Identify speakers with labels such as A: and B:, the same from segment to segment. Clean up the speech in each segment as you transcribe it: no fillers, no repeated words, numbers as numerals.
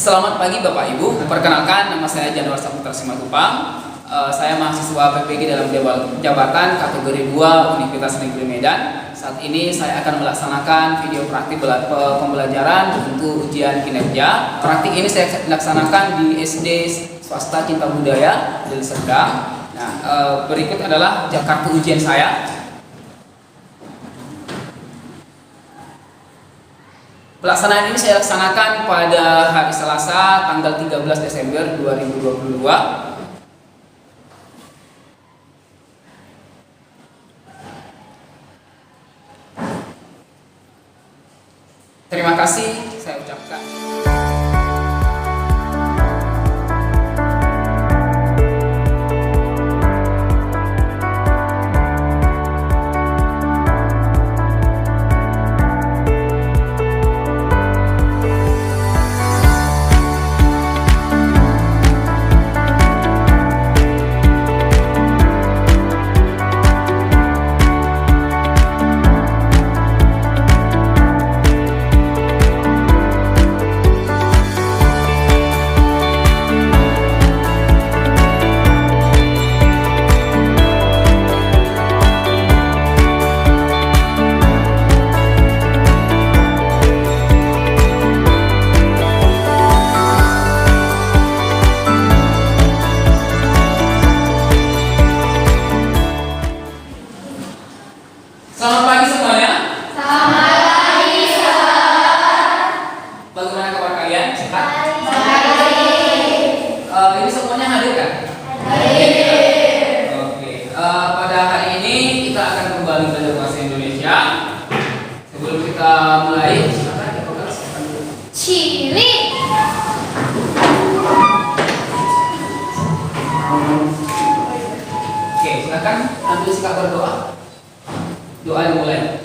A: Selamat pagi Bapak Ibu, perkenalkan nama saya Januar Saputra Simatupang. Saya mahasiswa PPG dalam jabatan kategori 2 Universitas Negeri Medan. Saat ini saya akan melaksanakan video praktik pembelajaran untuk ujian kinerja. Praktik ini saya laksanakan di SD Swasta Cinta Budaya Deli Serdang. Nah, berikut adalah kartu ujian saya. Pelaksanaan ini saya laksanakan pada hari Selasa tanggal 13 Desember 2022. Terima kasih saya ucapkan. Selamat pagi semuanya.
B: Selamat pagi,
A: Bagaimana kabar kalian? Sehat?
B: Baik.
A: Ini semuanya hadir kan?
B: Baik.
A: Oke. Pada hari ini kita akan kembali belajar bahasa Indonesia. Sebelum kita mulai, silakan kita persilakan dulu.
B: Cili.
A: Oke, silakan ambil sikap berdoa. Doa dimulai.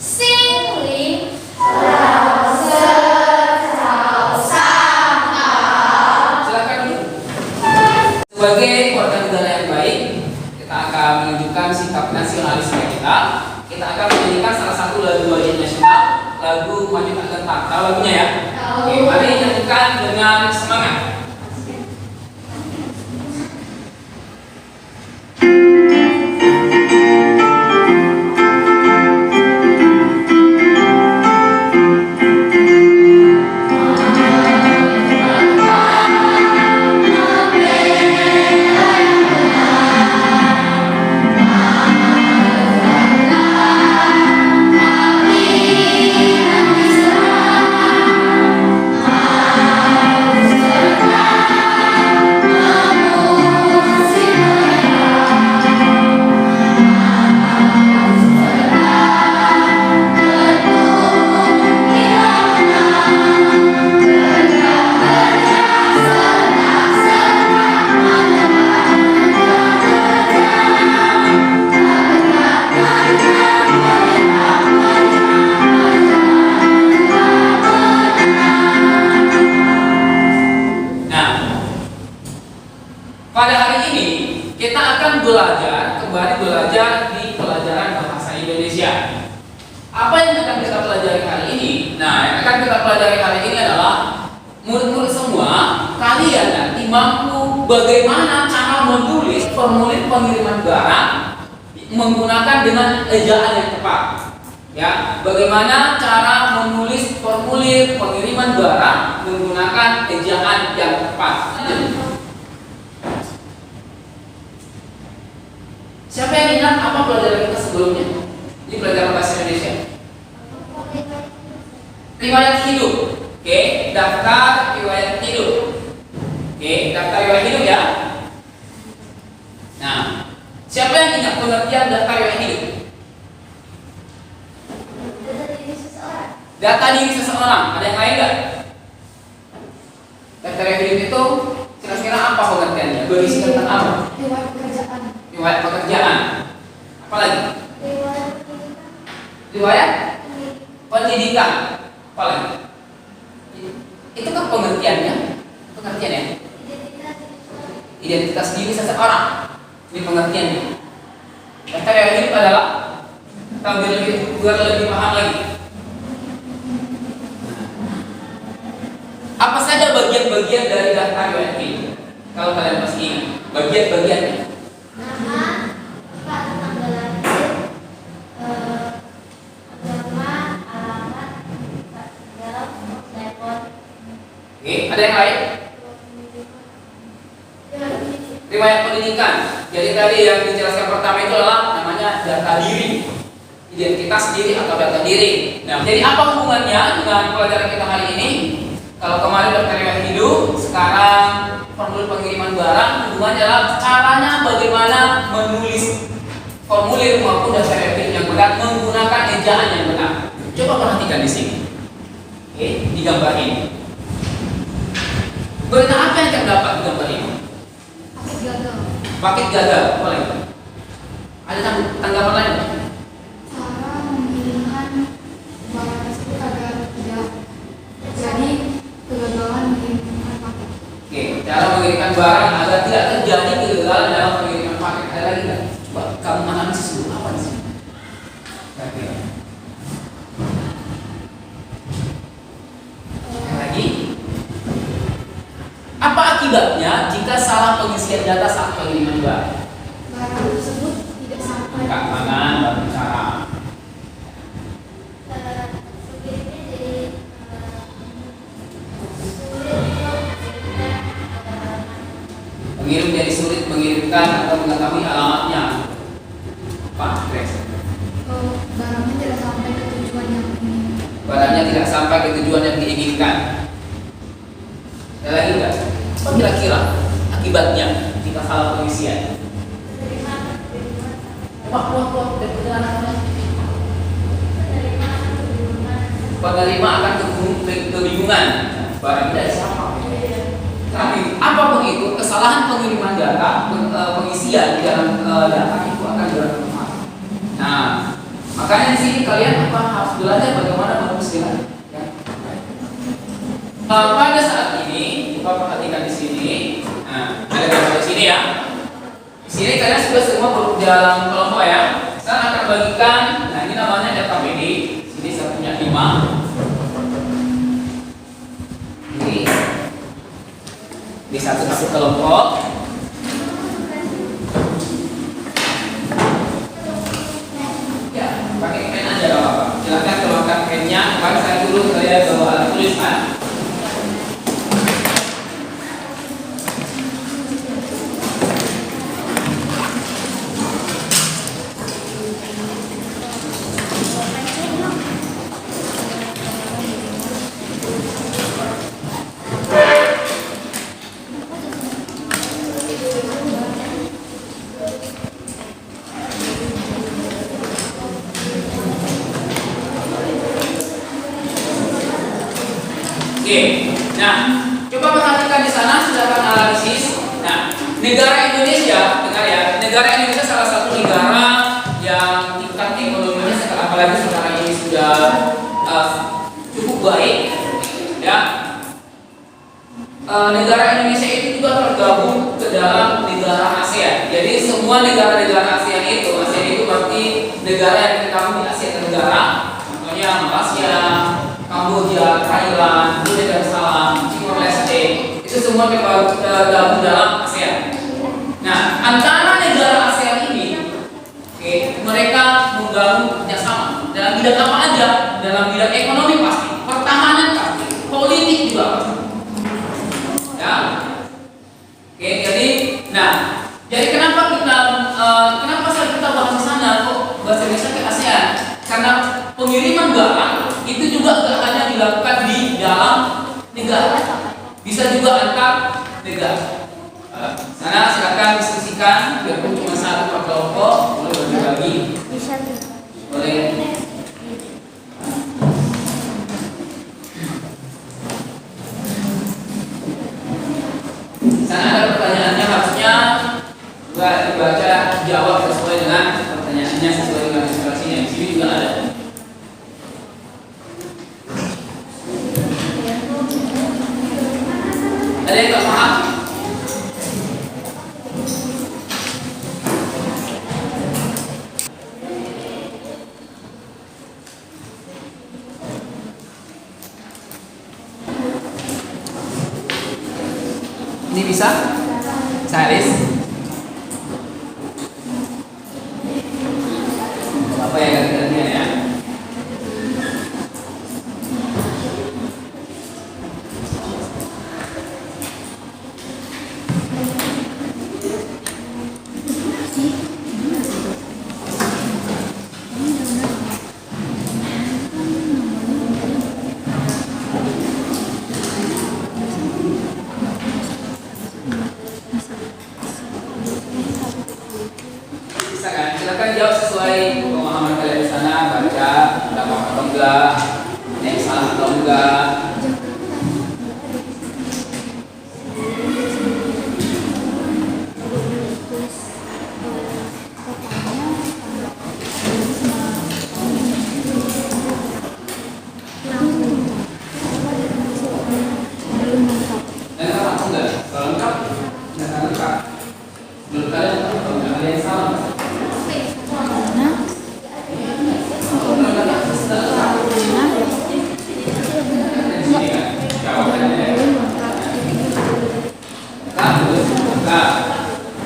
B: Singling.
A: Sebagai warga negara yang baik, kita akan menunjukkan sikap nasionalisme kita. Kita akan menyanyikan salah satu lagu wajib nasional, lagu Maju Tak Gentar. Tahu lagunya ya? Oke, mari nyanyikan dengan semangat. Pada hari ini kita akan kembali belajar di pelajaran bahasa Indonesia. Apa yang akan kita pelajari hari ini? Nah, yang akan kita pelajari hari ini adalah murid-murid semua, kalian nanti mampu bagaimana cara menulis formulir pengiriman barang menggunakan dengan ejaan yang tepat. Ya, bagaimana cara menulis formulir pengiriman barang menggunakan ejaan yang tepat. Siapa yang ingat apa pelajaran kita sebelumnya di pelajaran bahasa Indonesia? Riwayat hidup. Oke, daftar riwayat hidup. Oke, daftar riwayat hidup ya. Nah, siapa yang ingat pengertian daftar riwayat hidup? Data diri seseorang. Ada yang lain nggak? Daftar riwayat hidup itu kira-kira apa pengertiannya? Berisi tentang apa?
B: Riwayat pekerjaan.
A: riwayat pekerjaan. Apa lagi?
B: Riwayat
A: Riwayat pendidikan. Apa lagi? Itu kan pengertiannya. Pengertian ya. Identitas diri seseorang. Ini pengertiannya. Daftar riwayat hidup adalah biar lebih paham lagi. Apa saja bagian-bagian dari daftar riwayat hidup? Kalau kalian masih ingat, bagian-bagiannya.
B: nama, tempat tanggal lahir, agama, alamat, tanggal, telepon.
A: Oke, ada yang lain? Riwayat pendidikan. Jadi tadi yang dijelaskan pertama itu adalah namanya data diri, identitas diri atau data diri. Nah, jadi apa hubungannya dengan pelajaran kita hari ini? Kalau kemarin daftar riwayat hidup, sekarang formulir pengiriman barang, hubungannya adalah caranya bagaimana menulis formulir maupun daftar riwayat hidup yang benar menggunakan ejaan yang benar. Coba perhatikan di sini. Oke, di gambar ini. Berita apa yang terdapat di gambar ini? Paket gagal, boleh. Ada tanggapan lain?
B: Cara mengirimkan barang tersebut agar tidak terjadi kegagalan mengirimkan paket.
A: Oke, cara mengirimkan barang agar tidak terjadi kegagalan dalam pengiriman paket. Ada lagi nggak? Coba kamu analisis dulu apa di sini? Kira-kira. Ada lagi? Apa akibatnya jika salah pengisian data saat pengiriman barang?
B: Barang tersebut tidak sampai.
A: Angkat tangan dan bicara.
B: Supirnya jadi
A: Pengirim jadi sulit mengirimkan atau mengetahui alamatnya. Apa, Grace?
B: barangnya tidak sampai ke tujuan yang ingin.
A: Barangnya tidak sampai ke tujuan yang diinginkan. Ada lagi nggak? Apa kira-kira akibatnya jika salah pengisian? Keluar dari perjalanan. Penerima akan kebingungan. Barang dari siapa? Tapi apapun itu, kesalahan pengiriman data, pengisian di dalam data itu akan bermanfaat. Nah, makanya di sini kalian harus belajar bagaimana menulis dengan. Pada saat ini, coba perhatikan di sini. Nah, ada gambar di sini ya. Di sini kalian sudah semua dalam kelompok ya. Saya akan bagikan. Nah, ini namanya data PD. Sini saya punya 5. Di satu kelompok. Ya, pakai pen aja gak apa-apa. Silakan keluarkan pennya. Kemarin saya dulu saya bawa alat tulisan. Oke, nah coba perhatikan di sana silakan analisis. Nah, negara Indonesia, dengar ya, negara Indonesia salah satu negara yang tingkat ekonominya apalagi sekarang ini sudah cukup baik, ya. Negara Indonesia itu juga tergabung ke dalam negara ASEAN. Jadi semua negara-negara ASEAN itu berarti negara yang tergabung di Asia Tenggara, contohnya Malaysia, Kamboja, Thailand, Brunei Darussalam, Timor Leste, itu semua tergabung dalam ASEAN. Nah, antara negara ASEAN ini, mereka membangun kerjasama dalam bidang apa aja, dalam bidang ekonomi pasti, pertahanan pasti, politik juga pasti. Ya, jadi kenapa kita bahas di sana kok bahasa Indonesia ke ASEAN? Karena pengiriman barang itu juga tidak hanya dilakukan di dalam negara, bisa juga antar negara. Sana silakan diskusikan, biarpun cuma satu per kelompok, boleh bagi-bagi. Boleh. Sana ada pertanyaannya harusnya juga dibaca jawab. Ada yang nggak paham? Ini bisa? Saris? Apa ya ganti-gantian ya? Bisa kan? Silakan jawab sesuai pemahaman kalian di sana. Baca, dapat atau enggak, yang salah atau enggak. Dan lengkap atau enggak? Kalau lengkap, jangan lengkap. Menurut kalian lengkap atau enggak? Ada yang salah?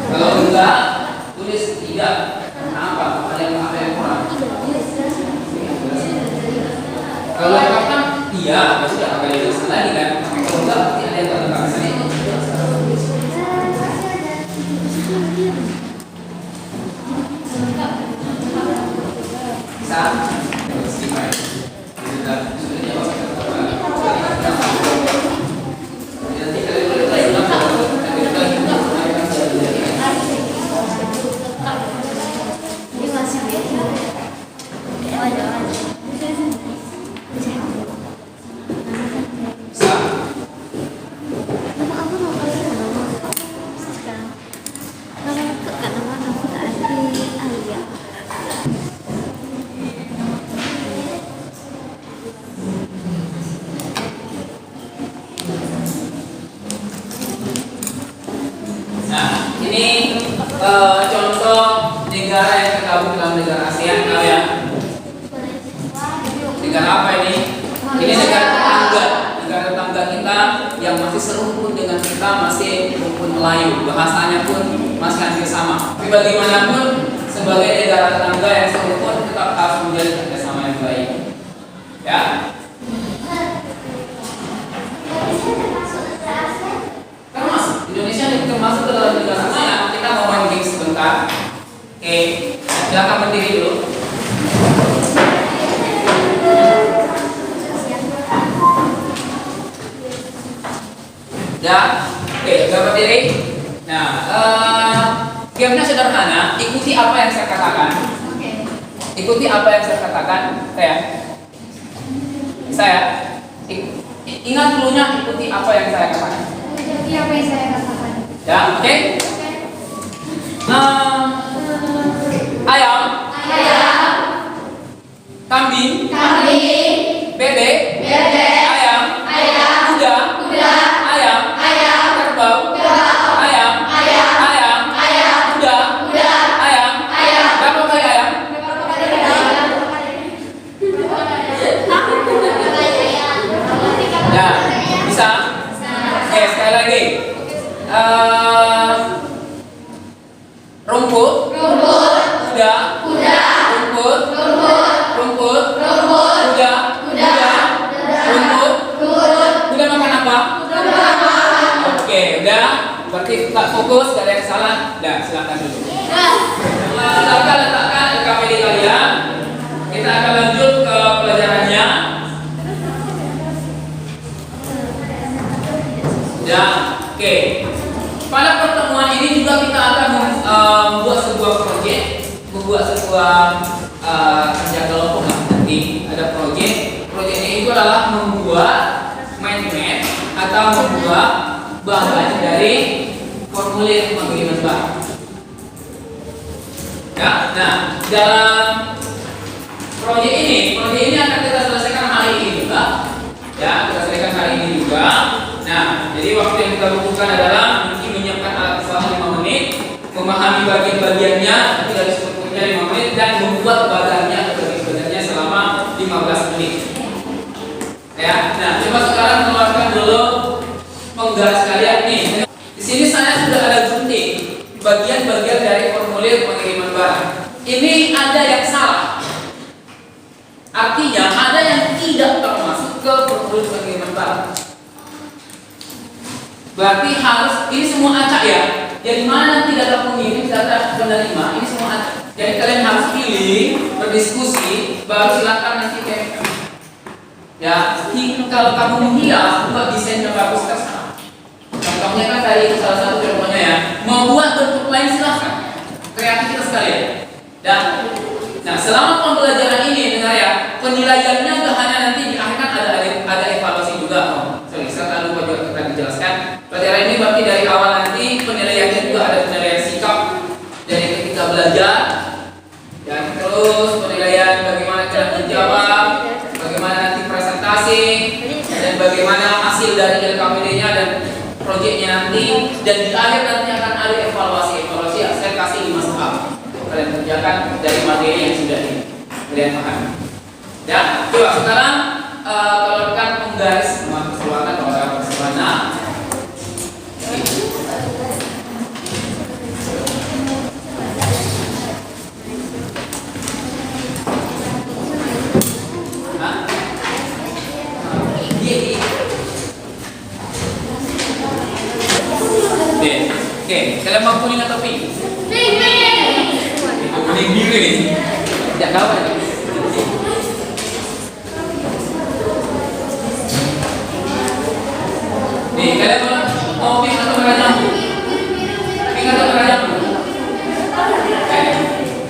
A: Kalau enggak, tulis tidak. Kenapa? Apa yang kurang? Kalau lengkap kan iya, pasti tidak akan dijelaskan lagi kan. Kalau enggak, pasti ada yang tak lengkap. Bisa? Nah, ini contoh negara yang tergabung dalam negara ASEAN kalian. Negara apa ini? Ini negara tetangga kita yang masih serumpun dengan kita, masih rumpun Melayu, bahasanya pun masih hampir sama. Tapi bagaimanapun sebagai negara tetangga yang serumpun tetap harus menjalin kerjasama yang baik. Ya. Indonesia termasuk dalam negara ASEAN. Kita mau main game sebentar. Oke, silakan berdiri dulu. Ya, oke, sudah berdiri. Nah, gamenya sederhana. Ikuti apa yang saya katakan. Ikuti apa yang saya katakan. Saya ingat dulunya, ikuti apa yang saya katakan.
B: Iya, apa yang saya katakan.
A: Ya, oke. Ayam, kambing, bebek, ayam, kuda, ayam, kerbau, ayam, kuda, ayam. Berapa kali ayam? Ya, bisa? Oke, sekali lagi. Rumput, kuda, rumput, rumput, kuda, rumput, kuda makan apa? Oke, udah. Berarti tak fokus, gak ada yang salah. Udah, silakan dulu. Silakan letakkan LKPD kalian. Kita akan lanjut ke pelajarannya. Ya, oke. Pada pertemuan ini juga kita akan membuat sebuah proyek, kerja kelompok nanti ada proyek. Proyeknya itu adalah membuat mind map atau membuat bahan dari formulir pengiriman barang. Ya, nah dalam proyek ini akan kita selesaikan hari ini juga. Ya, kita selesaikan hari ini juga. Nah, jadi waktu yang kita butuhkan adalah mungkin menyiapkan alat usaha 5 menit, memahami bagian-bagiannya dari strukturnya 5 menit, dan membuat badannya atau bagian-badannya selama 15 menit. Ya, nah coba sekarang keluarkan dulu penggaris kalian nih. Di sini saya sudah ada gunting bagian-bagian dari formulir pengiriman barang. Ini ada yang salah. Artinya ada yang tidak termasuk ke formulir pengiriman barang. Berarti harus ini semua acak ya. Jadi mana tidak ada pengirim, tidak ada penerima, ini semua acak. Jadi kalian harus pilih, berdiskusi, baru silakan nanti kayak ya, kalau kamu menghias, buat desain yang bagus terserah. Contohnya kan tadi itu salah satu contohnya ya. Mau buat bentuk lain silahkan, kreativitas kalian. Dan nah selama pembelajaran ini dengar ya, penilaiannya gak hanya nanti di akhir kan ada evaluasi juga. Sorry, saya lupa juga kita dijelaskan. Pelajaran ini berarti dari awal nanti penilaiannya juga ada penilaian sikap dari ketika belajar, dan terus penilaian bagaimana cara menjawab, bagaimana nanti presentasi, dan bagaimana hasil dari LKPD-nya dan proyeknya nanti, dan di akhir nanti akan ada evaluasi ya, saya kasih 5 soal kalian kerjakan dari materi yang sudah kalian pahami. Ya, coba sekarang keluarkan penggaris keluarkan orang mana. Oke, kalian mau kuning atau pink? Kuning biru nih. Tidak kawan. Nih, kalian mau pink atau merah jambu? Pink atau merah jambu?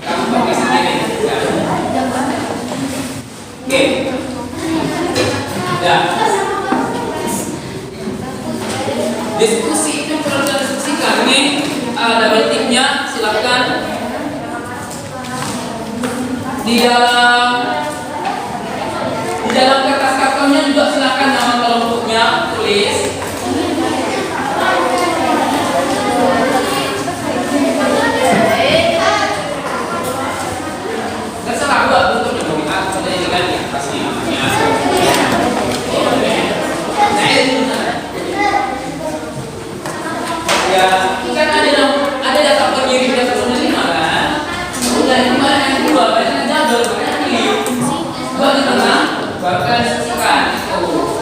A: Kamu pakai sendiri. Oke. Ya. Diskusi itu perlu kita diskusikan. Ini double tipnya silakan di dalam kertas kartonnya juga silakan nama kelompoknya tulis. Terserah buat bentuknya mau kita sebenarnya diganti pasti namanya. Ya, kan ada data pengirim dan penerima kan. Udah ini mana yang kedua, banyak yang jadul, banyak yang pilih. Buat di tengah, baru kalian diskusikan itu.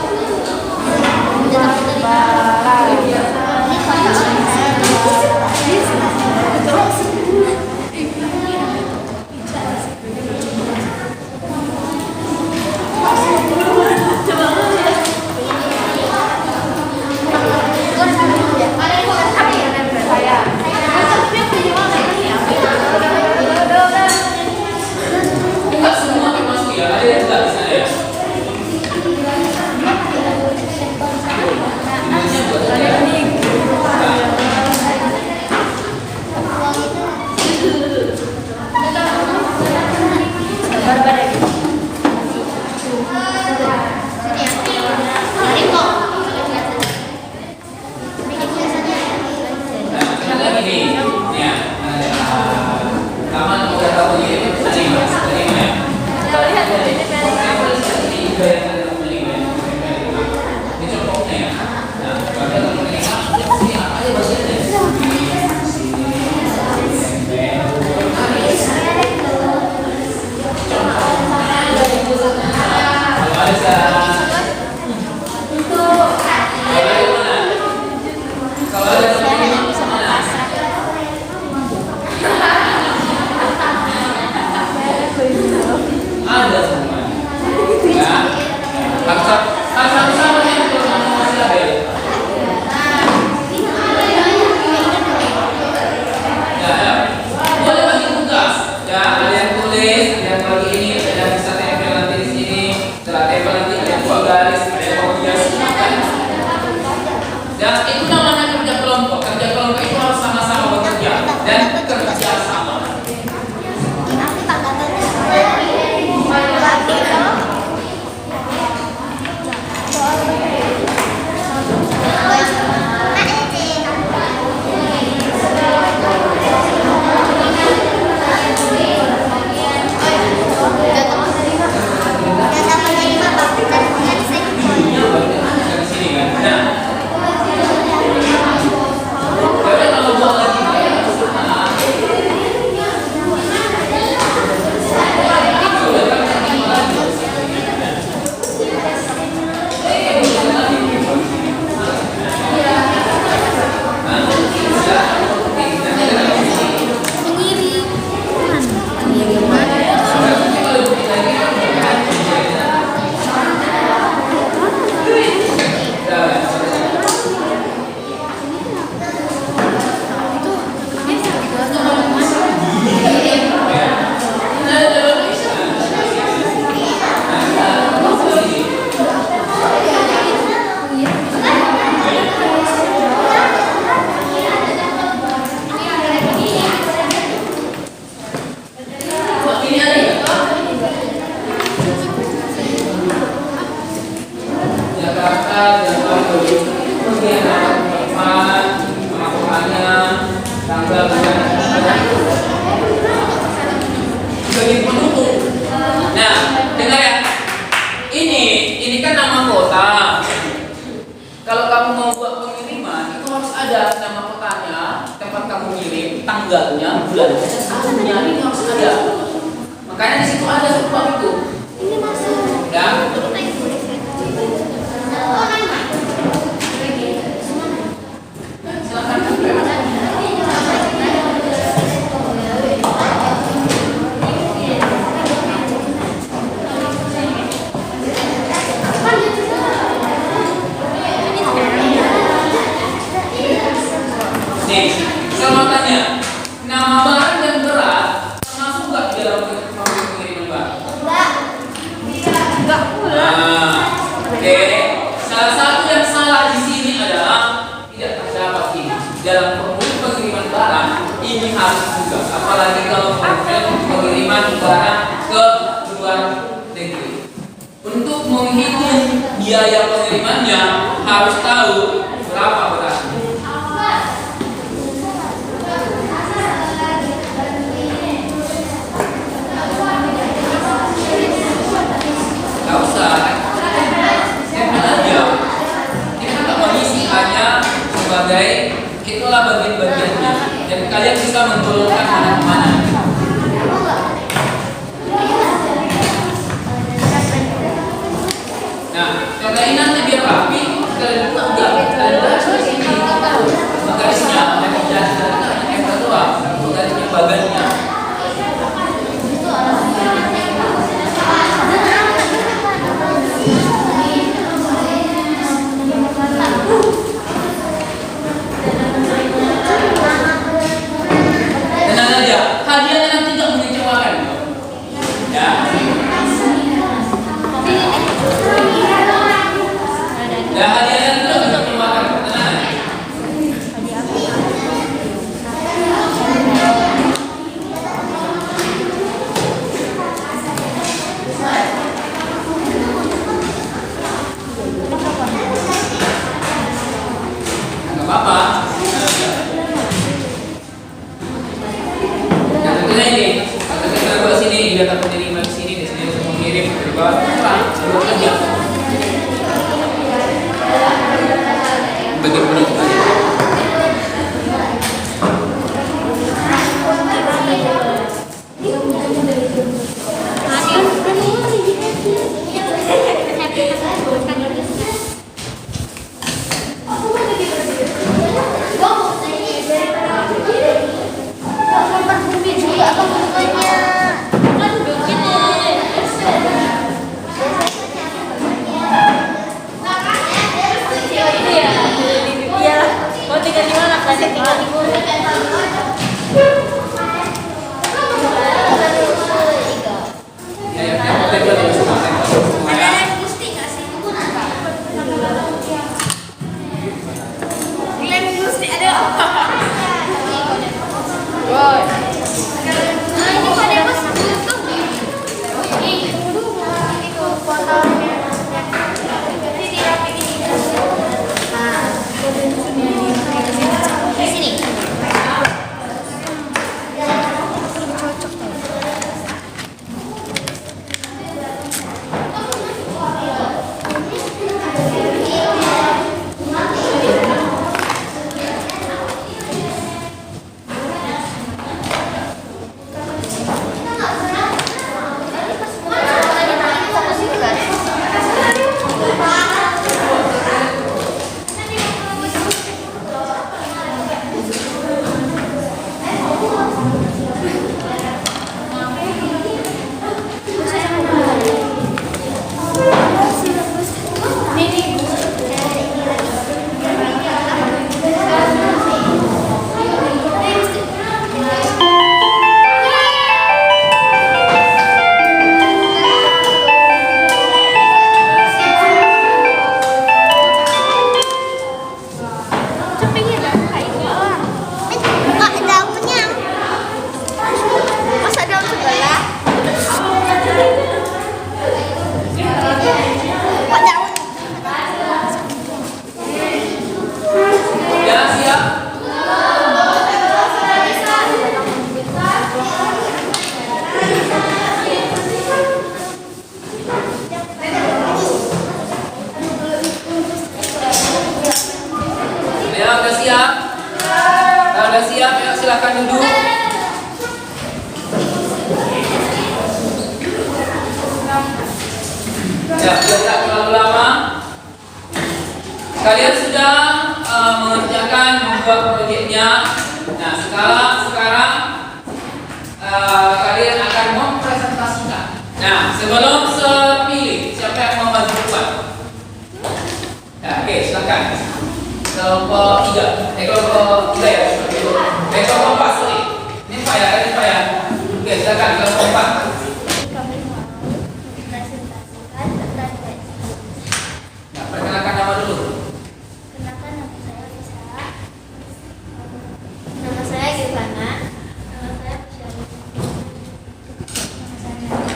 A: harus ada nama kotanya, tempat kamu ngirim, tanggalnya, bulannya, dan tahunnya. Ini harus ada. Makanya di situ ada sebab itu.
B: Ini masuk.
A: Ya. Silakan. Nih, saya mau tanya, nama barang dan berat termasuk nggak di dalam pengiriman barang?
B: Enggak pula.
A: Nah, oke. Salah satu yang salah di sini adalah tidak terdapat ini dalam formulir pengiriman barang. Ini harus juga, apalagi kalau formulir pengiriman barang ke luar negeri. Untuk menghitung biaya pengirimannya harus tahu berapa beratnya. Gak usah, stempel aja. Kita nggak mengisi hanya sebagai itulah bagian-bagiannya, dan kalian bisa menggolongkan mana-mana. Nah, contohnya nanti biar rapi, kalian buka enggak, kalian buka seperti ini. Garisnya, yang jelas hanya stempel doang, garisnya bagannya. Tenang aja, hadiahnya nanti nggak mengecewakan. Ya. Ya, hadiahnya nanti nggak mengecewakan. Tenang. Nggak apa-apa. Nah, tentunya ini, kalau kita buat sini, dia takut terima di sini, di sini untuk mengirim ke bawah, seluruh aja. Bagian penutupan. Ya, ya, kita buat ini semua, semua ya. sudah siap ya, silakan duduk. Ya, tidak terlalu lama. Kalian sudah mengerjakan membuat proyeknya. Nah, sekarang kalian akan mempresentasikan. Nah, sebelum sepilih, siapa yang mau maju depan? Ya, oke, silakan. Kelompok 3. Kelompok 3 ya. Kelompok 4, sorry. Ini Pak ya, ini Pak ya. Oke, silakan kelompok 4.
C: Kami mau mempresentasikan tentang gaji.
A: Nah, perkenalkan nama dulu.
C: Kenalkan nama saya Lisa. Nama saya Givana. Nama saya Pusyari. Nama saya Nani.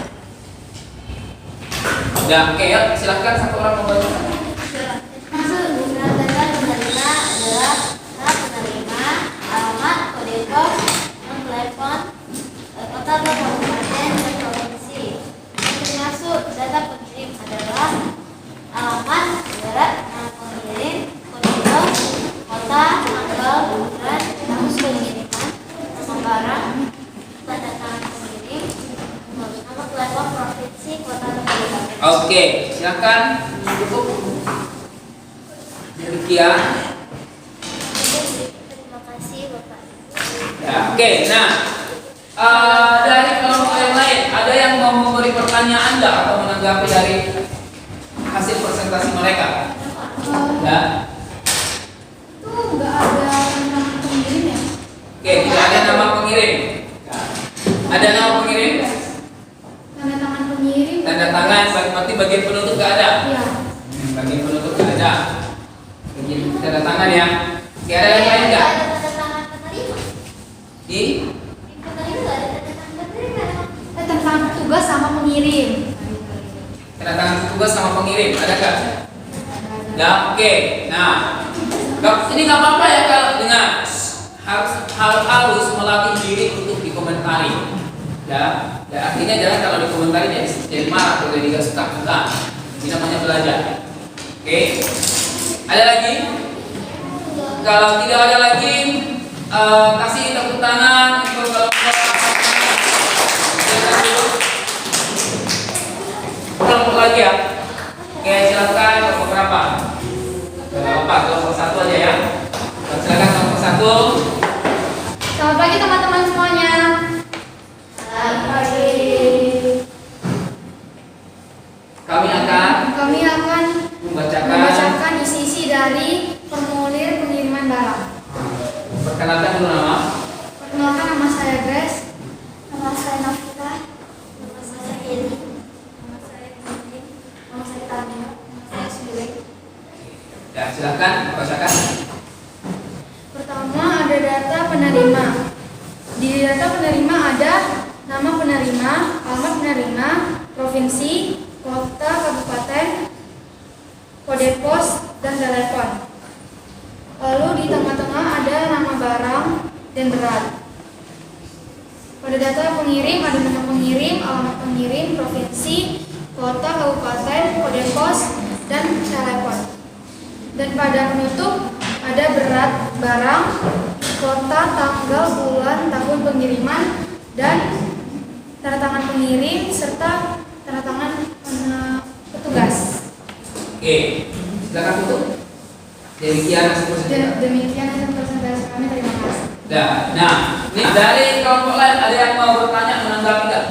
A: Ya, oke ya, silakan satu orang membantu.
C: Surat data penerima adalah nama penerima, alamat, kode pos, nomor telepon, kota atau kabupaten dan provinsi. Termasuk data pengirim adalah alamat, berat, nama pengirim, kode pos, kota, tanggal, bulan, tahun pengiriman, nama barang, tanda tangan pengirim, nama telepon provinsi, kota atau kabupaten.
A: Oke, silakan cukup. Demikian.
C: Terima kasih Bapak.
A: Ya, oke. Nah, dari kelompok yang lain, ada yang mau memberi pertanyaan enggak atau menanggapi dari hasil presentasi mereka? Ya.
B: Itu nggak ada nama pengirim ya?
A: Oke, tidak ada nama pengirim. Ada nama pengirim?
B: Tanda tangan pengirim.
A: Tanda tangan, berarti bagian penutup nggak ada.
B: Iya.
A: Bagian penutup nggak ada. Bagian tanda tangan ya. Oke, ada yang lain nggak?
C: Ada tanda tangan penerima.
A: Di
C: Di penerima nggak ada tanda tangan penerima.
B: Tanda tangan petugas sama pengirim.
A: tanda tangan petugas sama pengirim, ada nggak? Ya, oke. Nah, ini nggak apa-apa ya kalau dengar. Harus melatih diri untuk dikomentari. Ya, artinya jangan kalau dikomentari jadi marah atau jadi nggak suka. Enggak. Ini namanya belajar. Oke. Ada lagi? Kalau tidak ada lagi, kasih tepuk tangan untuk kelompok. Kelompok lagi ya. Oke, silakan kelompok berapa? Kelompok 1 aja ya. Silakan kelompok 1.
B: Selamat pagi teman-teman semuanya.
C: Selamat pagi.
A: Kami akan
B: membacakan isi-isi dari formulir pengiriman barang.
A: perkenalkan dulu nama.
B: Perkenalkan, nama saya Grace.
C: Nama saya Nafita. Nama saya Eli. Nama saya Kevin. Nama saya Tania. Nama saya Sule.
A: Ya, silakan bacakan.
B: Pertama ada data penerima. Di data penerima ada nama penerima, alamat penerima, provinsi, kota, kabupaten, kode pos, dan telepon. Lalu di tengah-tengah ada nama barang dan berat. Pada data pengirim ada nama pengirim, alamat pengirim, provinsi, kota, kabupaten, kode pos, dan telepon. Dan pada penutup ada berat barang, kota, tanggal, bulan, tahun pengiriman, dan tanda tangan pengirim serta tanda tangan petugas.
A: Oke, silakan tutup. Demikian hasil presentasi.
B: Demikian hasil presentasi kami. Terima kasih.
A: Nah, ini dari kelompok lain ada yang mau bertanya menanggapi nggak?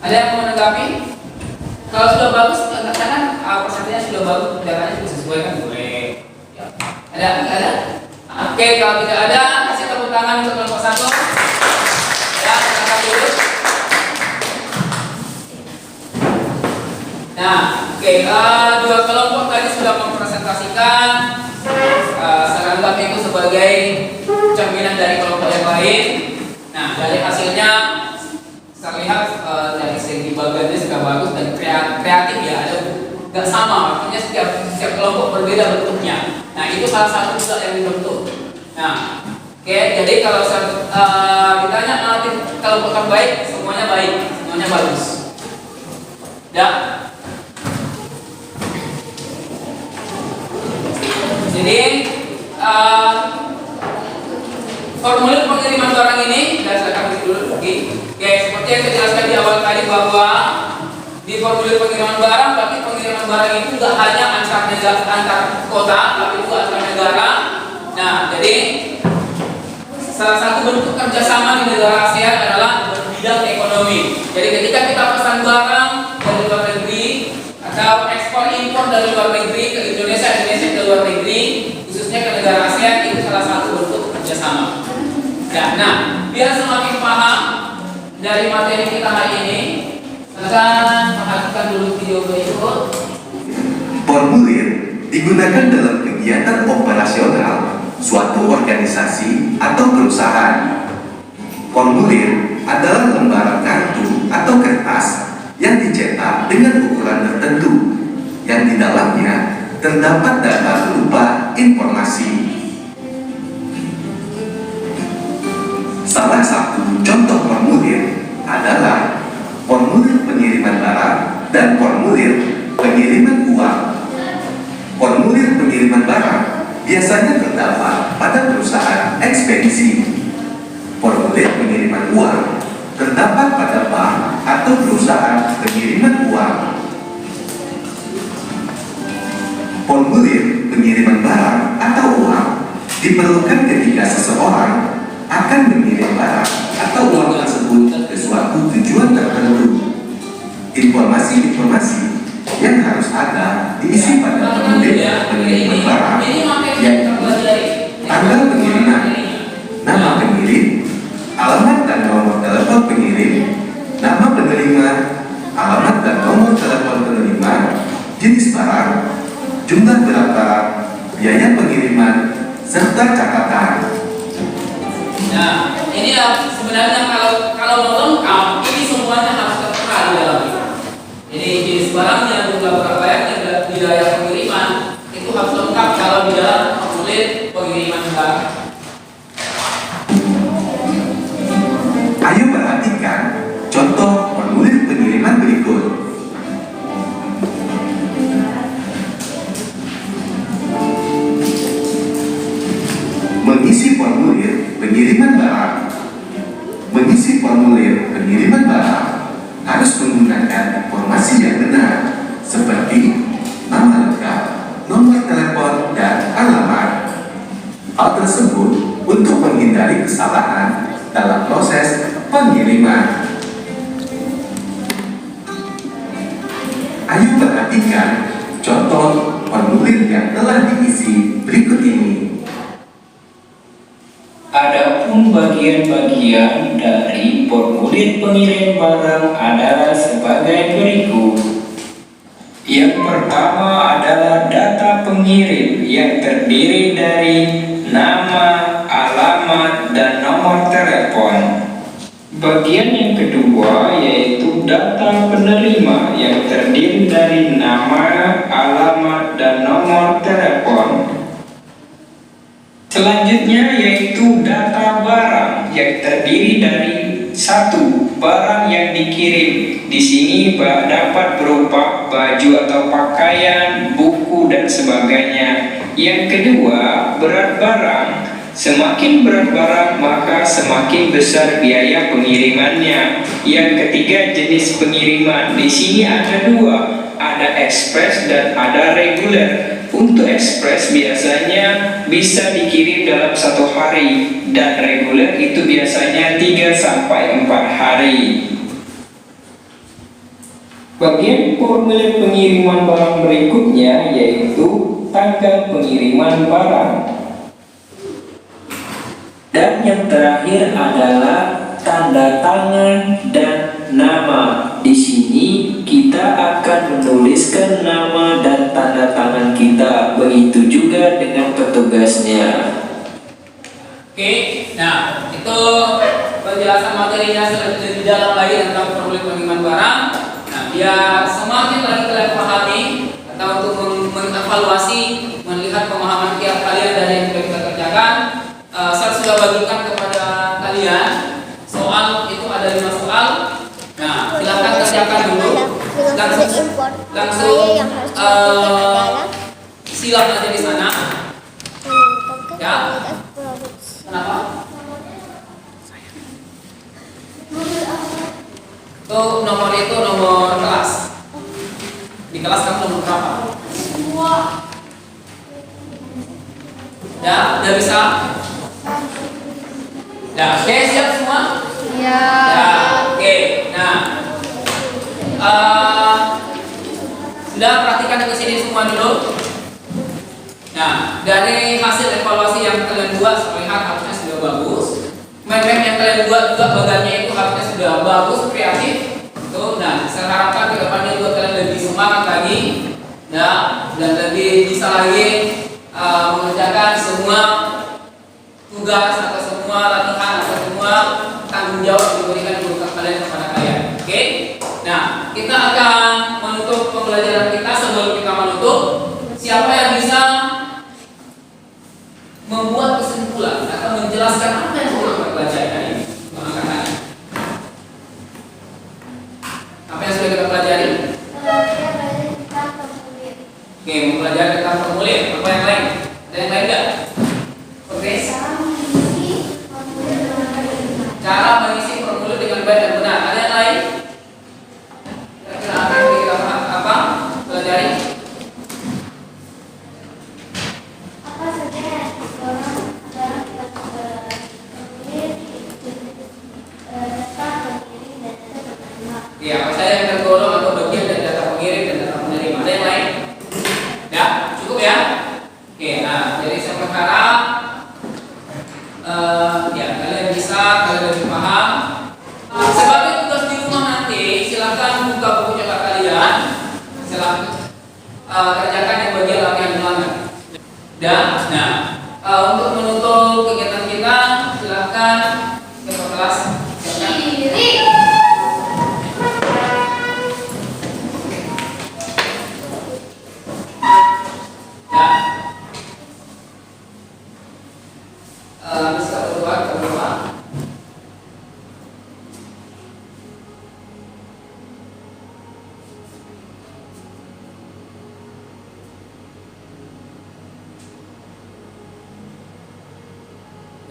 A: Ada yang mau menanggapi? Kalau sudah bagus, katakan presentasinya sudah bagus, datanya juga sesuai kan boleh. Ya. Ada? Oke, kalau tidak ada, kasih tepuk tangan untuk kelompok 1. Ya, silakan dulu. Nah, oke, dua kelompok tadi sudah mempresentasikan serangkap itu sebagai cerminan dari kelompok yang lain. Nah, dari hasilnya terlihat dari segi bagiannya sudah bagus dan kreatif ya, ada nggak sama, artinya setiap kelompok berbeda bentuknya. Nah, itu salah satu juga yang dibentuk. Nah, oke, jadi kalau ditanya melatih kelompok yang baik, semuanya bagus. Ya. Jadi formulir pengiriman barang ini, dan saya kasih dulu. Oke, seperti yang saya jelaskan di awal tadi bahwa di formulir pengiriman barang, tapi pengiriman barang itu tidak hanya antar negara, antar kota, tapi juga antar negara. Nah, jadi salah satu bentuk kerjasama di negara ASEAN adalah bidang ekonomi. Jadi ketika kita pesan barang dari luar negeri atau ekspor impor dari luar negeri ke Indonesia, Indonesia ke luar negeri, khususnya ke negara ASEAN, itu salah satu bentuk kerjasama. Nah, biar semakin paham dari materi kita hari ini, silakan perhatikan dulu video berikut.
D: Formulir digunakan dalam kegiatan operasional suatu organisasi atau perusahaan. Formulir adalah lembaran kartu atau kertas yang dicetak dengan ukuran tertentu, yang di dalamnya terdapat data berupa informasi. Salah satu contoh formulir adalah formulir pengiriman barang dan formulir pengiriman uang. Formulir pengiriman barang biasanya terdapat pada perusahaan ekspedisi. Formulir pengiriman uang terdapat pada bank atau perusahaan pengiriman uang. Formulir pengiriman barang atau uang diperlukan ketika seseorang akan mengirim barang atau uang tersebut ke suatu tujuan tertentu. Informasi-informasi yang harus ada diisi pada formulir pengiriman barang, yaitu tanggal pengiriman, nama pengirim, alamat dan nomor telepon pengirim, nama penerima, alamat dan nomor telepon penerima, jenis barang, jumlah berapa, biaya pengiriman, serta catatan.
A: Nah, ini sebenarnya kalau mau lengkap, ini semuanya harus tertera di dalamnya. Ini jenis barangnya, jumlah berapa yang biaya pengiriman, itu harus lengkap kalau di dalam formulir pengiriman barang.
D: Ayo perhatikan contoh formulir pengiriman berikut. Mengisi formulir pengiriman barang. Mengisi formulir pengiriman barang harus menggunakan informasi yang benar, seperti nama lengkap, nomor telepon, dan alamat. Hal tersebut untuk menghindari kesalahan dalam proses pengiriman. Ayo perhatikan contoh formulir yang telah diisi berikut ini.
E: Adapun bagian-bagian dari formulir pengirim barang adalah sebagai berikut. Yang pertama adalah data pengirim yang terdiri dari nama, alamat, dan nomor telepon. Bagian yang kedua yaitu data penerima yang terdiri dari nama, alamat, dan nomor telepon. Selanjutnya yaitu data barang yang terdiri dari satu, barang yang dikirim. Di sini dapat berupa baju atau pakaian, buku, dan sebagainya. Yang kedua, berat barang. Semakin berat barang maka semakin besar biaya pengirimannya. Yang ketiga, jenis pengiriman. Di sini ada dua, ada ekspres dan ada reguler. Untuk ekspres biasanya bisa dikirim dalam 1 hari, dan reguler itu biasanya 3-4 hari. Bagian formulir pengiriman barang berikutnya yaitu tanggal pengiriman barang. Dan yang terakhir adalah tanda tangan dan nama. Di sini kita akan menuliskan nama dan tanda tangan kita. Begitu juga dengan petugasnya.
A: Oke, nah itu penjelasan materinya lebih dalam lagi tentang formulir pengiriman barang. Nah, biar semakin lagi kalian pahami atau untuk mengevaluasi, melihat pemahaman kalian dari yang sudah kita kerjakan, saya sudah bagikan kepada kalian soal itu ada 5 soal. Nah, silakan kerjakan dulu. Langsung silang aja di sana. Ya. Kenapa? Tuh nomor itu nomor kelas. Di kelas kamu nomor berapa? Ya, udah bisa? Ya, oke, siap semua?
B: Ya.
A: Ya, oke. Nah, sudah perhatikan ke sini semua dulu. Nah, dari hasil evaluasi yang kalian buat, terlihat harusnya sudah bagus. Map yang kalian buat juga bagannya itu harusnya sudah bagus, kreatif. Tuh, nah, saya harapkan ke depannya juga kalian lebih semangat lagi, nah, dan lebih bisa lagi mengerjakan semua tugas atau semua latihan atau semua tanggung jawab diberikan guru kalian kepada kalian. Oke? Nah, kita akan menutup pembelajaran kita. Sebelum kita menutup, siapa yang bisa membuat kesimpulan atau menjelaskan apa yang sudah kita pelajari hari ini? Mengangkat tangan. Apa yang sudah kita pelajari? Oke, mempelajari tentang formulir. Apa yang lain? Ada yang lain nggak? Oke. Cara mengisi formulir dengan baik dan benar. Ada yang lain? Kira-kira apa yang kita pelajari?
C: Apa saja yang tergolong dalam data pengirim dan data penerima?
A: Iya, apa saja yang tergolong atau bagian dari data pengirim dan data penerima? Ada yang lain? Ya, cukup ya. Oke, nah, jadi saya berharap ya kalian lebih paham. Sebagai tugas di rumah nanti, silakan buka buku cetak kalian. Silakan kerjakan yang bagian latihan ulangan. Dan, nah, untuk menutup kegiatan kita, silakan ke kelas. Bisa keluar ke bawah.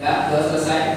A: Ya, sudah selesai.